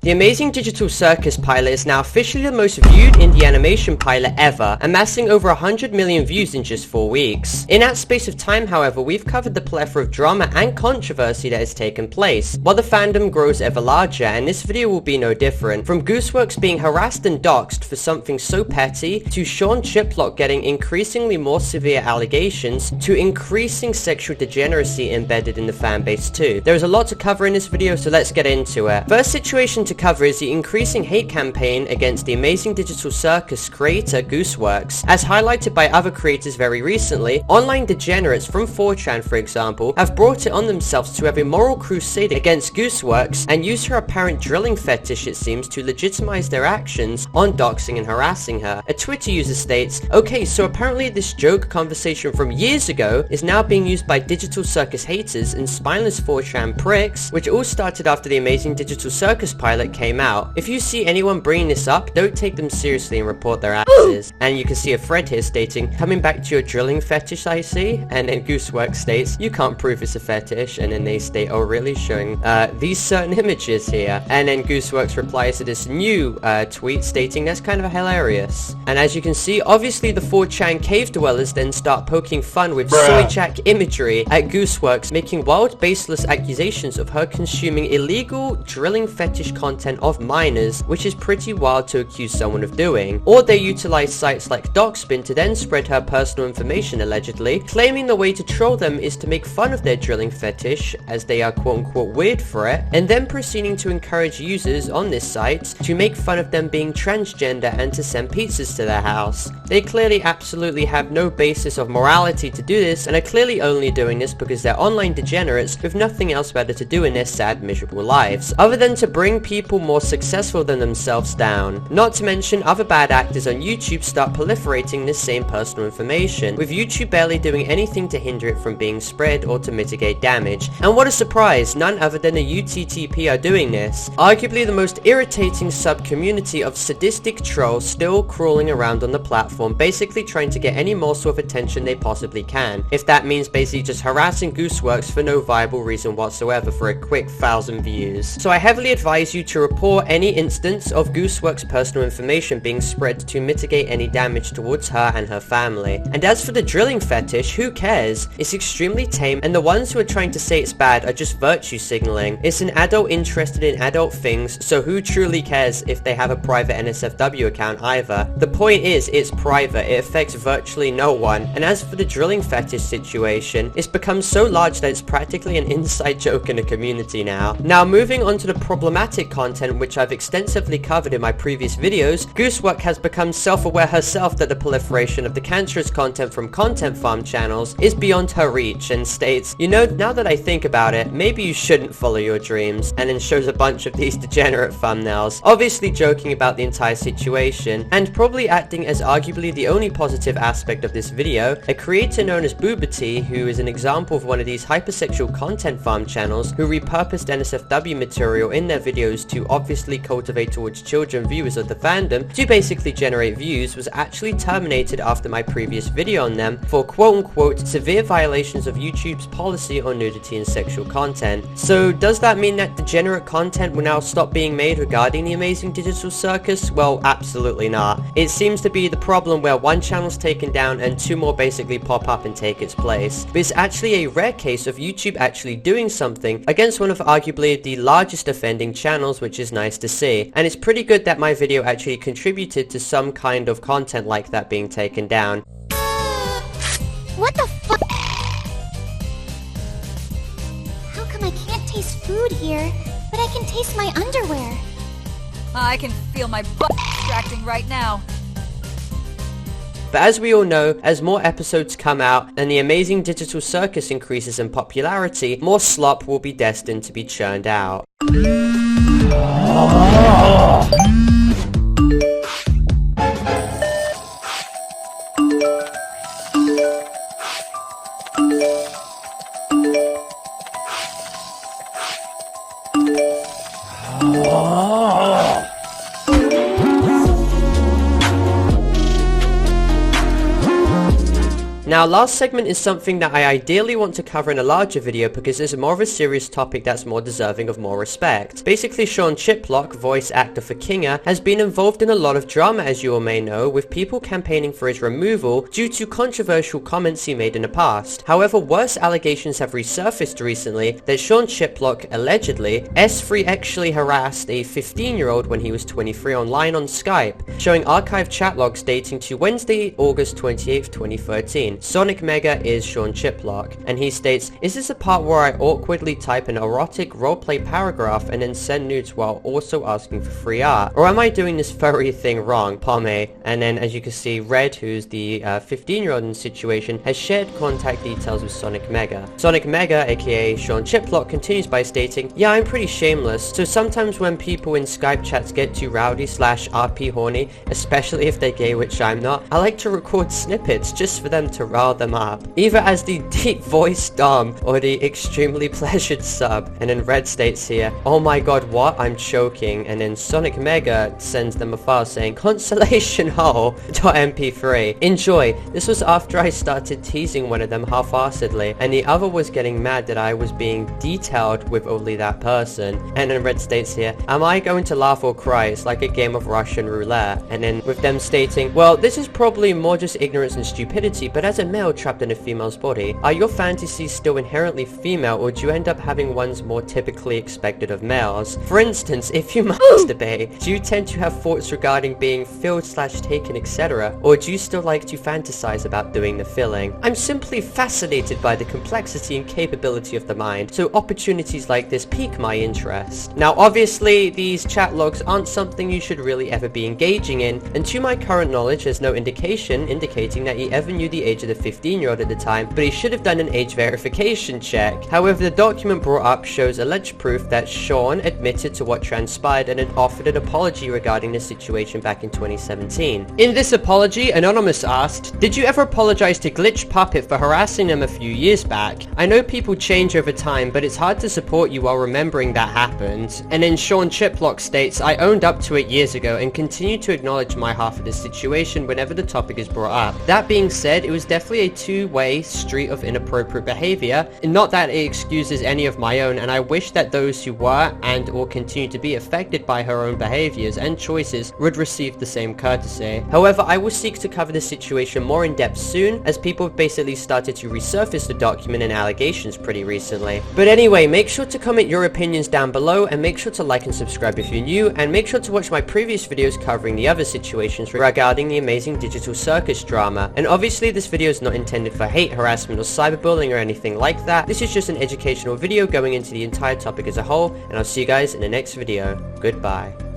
The Amazing Digital Circus pilot is now officially the most viewed indie animation pilot ever, amassing over 100 million views in just 4 weeks. In that space of time, however, we've covered the plethora of drama and controversy that has taken place, while the fandom grows ever larger, and this video will be no different. From Gooseworx being harassed and doxxed for something so petty, to Sean Chiplock getting increasingly more severe allegations, to increasing sexual degeneracy embedded in the fanbase too. There is a lot to cover in this video, so let's get into it. First situation to cover is the increasing hate campaign against the Amazing Digital Circus creator Gooseworx. As highlighted by other creators very recently, online degenerates from 4chan, for example, have brought it on themselves to have a moral crusade against Gooseworx and use her apparent drilling fetish, it seems, to legitimize their actions on doxing and harassing her. A Twitter user states, "Okay, so apparently this joke conversation from years ago is now being used by Digital Circus haters and spineless 4chan pricks, which all started after the Amazing Digital Circus pilot came out. If you see anyone bringing this up, don't take them seriously and report their asses." And you can see a thread here stating, "Coming back to your drilling fetish, I see." And then Gooseworx states, "You can't prove it's a fetish." And then they state, "Oh really?" Showing these certain images here. And then Gooseworx replies to this new tweet stating, "That's kind of hilarious." And as you can see, obviously the 4chan cave dwellers then start poking fun with soy jack imagery at Gooseworx, making wild baseless accusations of her consuming illegal drilling fetish content of minors, which is pretty wild to accuse someone of doing. Or they utilize sites like Docspin to then spread her personal information allegedly, claiming the way to troll them is to make fun of their drilling fetish, as they are quote-unquote weird for it, and then proceeding to encourage users on this site to make fun of them being transgender and to send pizzas to their house. They clearly absolutely have no basis of morality to do this, and are clearly only doing this because they're online degenerates with nothing else better to do in their sad, miserable lives, other than to bring people more successful than themselves down. Not to mention, other bad actors on YouTube start proliferating this same personal information, with YouTube barely doing anything to hinder it from being spread or to mitigate damage. And what a surprise, none other than the UTTP are doing this. Arguably the most irritating sub-community of sadistic trolls still crawling around on the platform, basically trying to get any morsel of attention they possibly can. If that means basically just harassing Gooseworx for no viable reason whatsoever for a quick 1,000 views. So I heavily advise you to report any instance of Gooseworx personal information being spread to mitigate any damage towards her and her family. And as for the drilling fetish, who cares? It's extremely tame, and the ones who are trying to say it's bad are just virtue signaling. It's an adult interested in adult things, so who truly cares if they have a private NSFW account either? The point is, it's private, it affects virtually no one. And as for the drilling fetish situation, it's become so large that it's practically an inside joke in the community now. Now moving on to the problematic content, which I've extensively covered in my previous videos, Gooseworx has become self-aware herself that the proliferation of the cancerous content from content farm channels is beyond her reach, and states, "You know, now that I think about it, maybe you shouldn't follow your dreams," and then shows a bunch of these degenerate thumbnails, obviously joking about the entire situation, and probably acting as arguably the only positive aspect of this video. A creator known as Boobity, who is an example of one of these hypersexual content farm channels who repurposed NSFW material in their videos to obviously cultivate towards children viewers of the fandom to basically generate views, was actually terminated after my previous video on them for quote-unquote severe violations of YouTube's policy on nudity and sexual content. So does that mean that degenerate content will now stop being made regarding the Amazing Digital Circus? Well, absolutely not. It seems to be the problem where one channel's taken down and two more basically pop up and take its place. But it's actually a rare case of YouTube actually doing something against one of arguably the largest offending channels, which is nice to see. And it's pretty good that my video actually contributed to some kind of content like that being taken down. What the fuck? How come I can't taste food here, but I can taste my underwear? I can feel my butt distracting right now. But as we all know, as more episodes come out and the Amazing Digital Circus increases in popularity, more slop will be destined to be churned out. Now, last segment is something that I ideally want to cover in a larger video because it's more of a serious topic that's more deserving of more respect. Basically, Sean Chiplock, voice actor for Kinger, has been involved in a lot of drama, as you all may know, with people campaigning for his removal due to controversial comments he made in the past. However, worse allegations have resurfaced recently that Sean Chiplock, allegedly, S3 actually harassed a 15-year-old when he was 23 online on Skype, showing archived chat logs dating to Wednesday, August 28th, 2013. Sonic Mega is Sean Chiplock, and he states, "Is this a part where I awkwardly type an erotic roleplay paragraph and then send nudes while also asking for free art? Or am I doing this furry thing wrong, Pommy?" And then, as you can see, Red, who's the 15-year-old in the situation, has shared contact details with Sonic Mega. Sonic Mega, aka Sean Chiplock, continues by stating, "Yeah, I'm pretty shameless, so sometimes when people in Skype chats get too rowdy / RP horny, especially if they're gay, which I'm not, I like to record snippets just for them to rile them up, either as the deep voice Dom or the extremely pleasured sub." And then Red states here, "Oh my god, what? I'm choking." And then Sonic Mega sends them a file saying, "Consolation hole.mp3. Enjoy. This was after I started teasing one of them half-assedly, and the other was getting mad that I was being detailed with only that person." And then Red states here, "Am I going to laugh or cry? It's like a game of Russian roulette." And then with them stating, "Well, this is probably more just ignorance and stupidity, but as a male trapped in a female's body, are your fantasies still inherently female, or do you end up having ones more typically expected of males? For instance, if you masturbate, do you tend to have thoughts regarding being filled / taken, etc., or do you still like to fantasize about doing the filling? I'm simply fascinated by the complexity and capability of the mind, so opportunities like this pique my interest." Now, obviously, these chat logs aren't something you should really ever be engaging in, and to my current knowledge, there's no indication indicating that he ever knew the age of the 15-year-old at the time, but he should have done an age verification check. However, the document brought up shows alleged proof that Sean admitted to what transpired and had offered an apology regarding the situation back in 2017. In this apology, Anonymous asked, "Did you ever apologize to Glitch Puppet for harassing them a few years back? I know people change over time, but it's hard to support you while remembering that happened." And then Sean Chiplock states, "I owned up to it years ago and continue to acknowledge my half of the situation whenever the topic is brought up. That being said, it was definitely a two-way street of inappropriate behavior, and not that it excuses any of my own, and I wish that those who were and or continue to be affected by her own behaviors and choices would receive the same courtesy. However, I will seek to cover the situation more in depth soon, as people have basically started to resurface the document and allegations pretty recently. But anyway, make sure to comment your opinions down below, and make sure to like and subscribe if you're new, and make sure to watch my previous videos covering the other situations regarding the amazing digital circus drama. And obviously, this video is not intended for hate, harassment, or cyberbullying or anything like that. This is just an educational video going into the entire topic as a whole, and I'll see you guys in the next video. Goodbye.